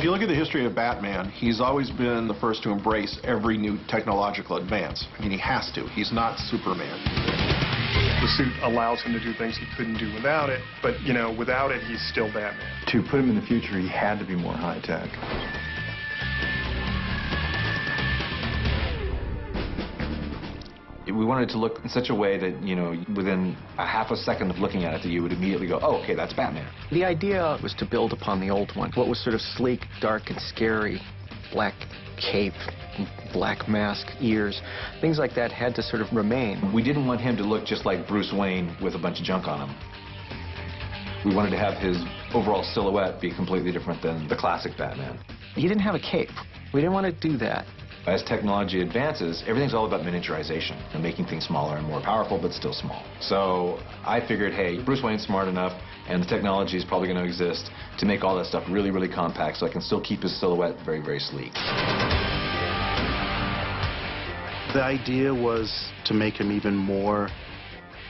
you look at the history of Batman, he's always been the first to embrace every new technological advance. I mean, he has to. He's not Superman. The suit allows him to do things he couldn't do without it, but, you know, without it, he's still Batman. To put him in the future, he had to be more high-tech. We wanted it to look in such a way that, you know, within a half a second of looking at it, that you would immediately go, oh, okay, that's Batman. The idea was to build upon the old one. What was sort of sleek, dark, and scary, black cape, black mask, ears, things like that had to sort of remain. We didn't want him to look just like Bruce Wayne with a bunch of junk on him. We wanted to have his overall silhouette be completely different than the classic Batman. He didn't have a cape. We didn't want to do that. As technology advances, everything's all about miniaturization and making things smaller and more powerful, but still small. So I figured, hey, Bruce Wayne's smart enough, and the technology is probably going to exist to make all that stuff really, really compact, so I can still keep his silhouette very, very sleek. The idea was to make him even more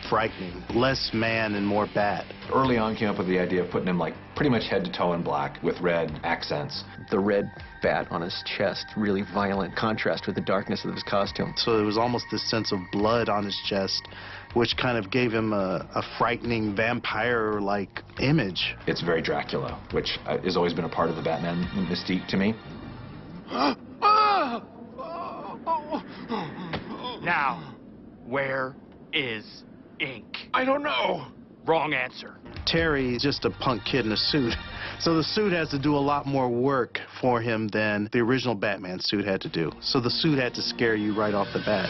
frightening, less man and more bat. Early on, came up with the idea of putting him like pretty much head to toe in black with red accents. The red bat on his chest, really violent contrast with the darkness of his costume. So there was almost this sense of blood on his chest, which kind of gave him a frightening vampire-like image. It's very Dracula, which has always been a part of the Batman mystique to me. Now, where is ink? I don't know. Wrong answer. Terry is just a punk kid in a suit. So the suit has to do a lot more work for him than the original Batman suit had to do. So the suit had to scare you right off the bat.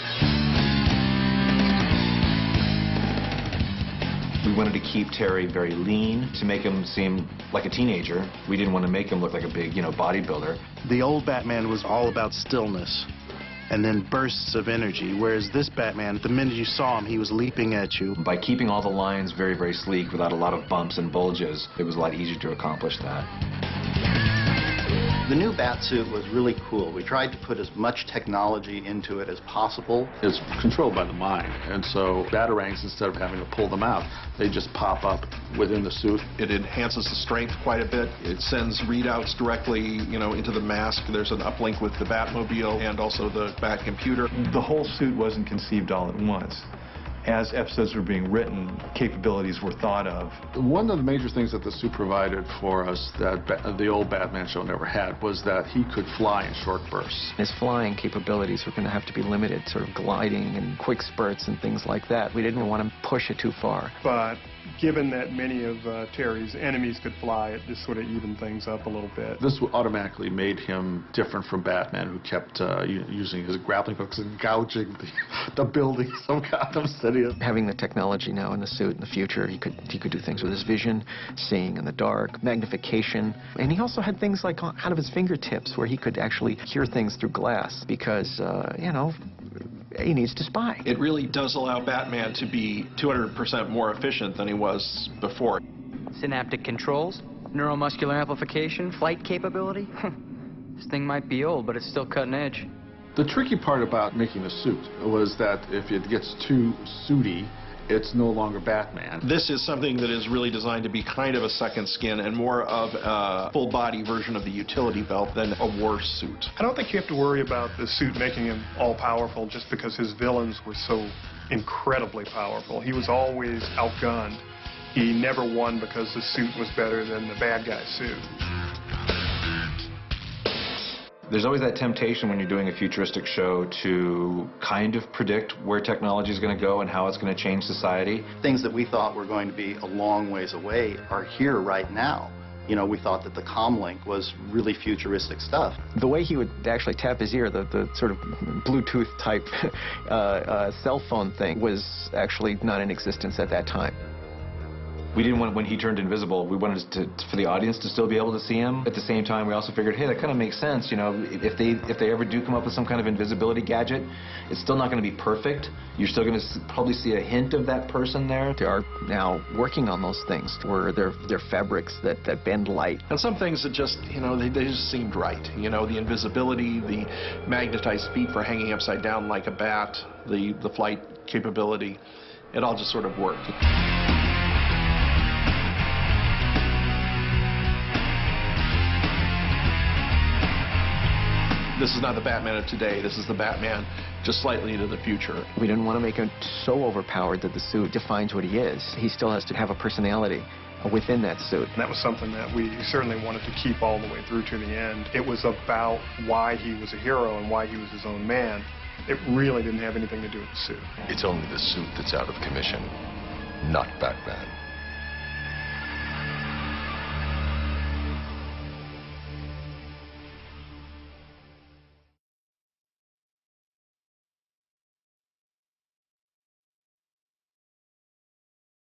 We wanted to keep Terry very lean to make him seem like a teenager. We didn't want to make him look like a big, you know, bodybuilder. The old Batman was all about stillness and then bursts of energy, whereas this Batman, the minute you saw him, he was leaping at you. By keeping all the lines very, very sleek without a lot of bumps and bulges, it was a lot easier to accomplish that. The new Batsuit was really cool. We tried to put as much technology into it as possible. It's controlled by the mind, and so batarangs, instead of having to pull them out, they just pop up within the suit. It enhances the strength quite a bit. It sends readouts directly, you know, into the mask. There's an uplink with the Batmobile and also the Bat computer. The whole suit wasn't conceived all at once. As episodes were being written, capabilities were thought of. One of the major things that the suit provided for us that the old Batman show never had was that he could fly in short bursts. His flying capabilities were going to have to be limited, sort of gliding and quick spurts and things like that. We didn't want to push it too far. But given that many of Terry's enemies could fly, it just sort of evened things up a little bit. This automatically made him different from Batman, who kept using his grappling hooks and gouging the buildings of Gotham City. Having the technology now in the suit in the future, he could do things with his vision, seeing in the dark, magnification, and he also had things like out of his fingertips where he could actually hear things through glass because, you know, he needs to spy. It really does allow Batman to be 200% more efficient than he was before. Synaptic controls, neuromuscular amplification, flight capability. This thing might be old, but it's still cutting edge. The tricky part about making the suit was that if it gets too suity, it's no longer Batman. This is something that is really designed to be kind of a second skin and more of a full-body version of the utility belt than a war suit. I don't think you have to worry about the suit making him all-powerful just because his villains were so incredibly powerful. He was always outgunned. He never won because the suit was better than the bad guy's suit. There's always that temptation when you're doing a futuristic show to kind of predict where technology is going to go and how it's going to change society. Things that we thought were going to be a long ways away are here right now. You know, we thought that the comlink was really futuristic stuff. The way he would actually tap his ear, the sort of Bluetooth type cell phone thing, was actually not in existence at that time. We didn't want, when he turned invisible, we wanted for the audience to still be able to see him. At the same time, we also figured, hey, that kind of makes sense. You know, if they ever do come up with some kind of invisibility gadget, it's still not going to be perfect. You're still going to probably see a hint of that person there. They are now working on those things where they're fabrics that bend light. And some things that just, you know, they just seemed right. You know, the invisibility, the magnetized feet for hanging upside down like a bat, the flight capability, it all just sort of worked. This is not the Batman of today. This is the Batman just slightly into the future. We didn't want to make him so overpowered that the suit defines what he is. He still has to have a personality within that suit. And that was something that we certainly wanted to keep all the way through to the end. It was about why he was a hero and why he was his own man. It really didn't have anything to do with the suit. It's only the suit that's out of commission, not Batman.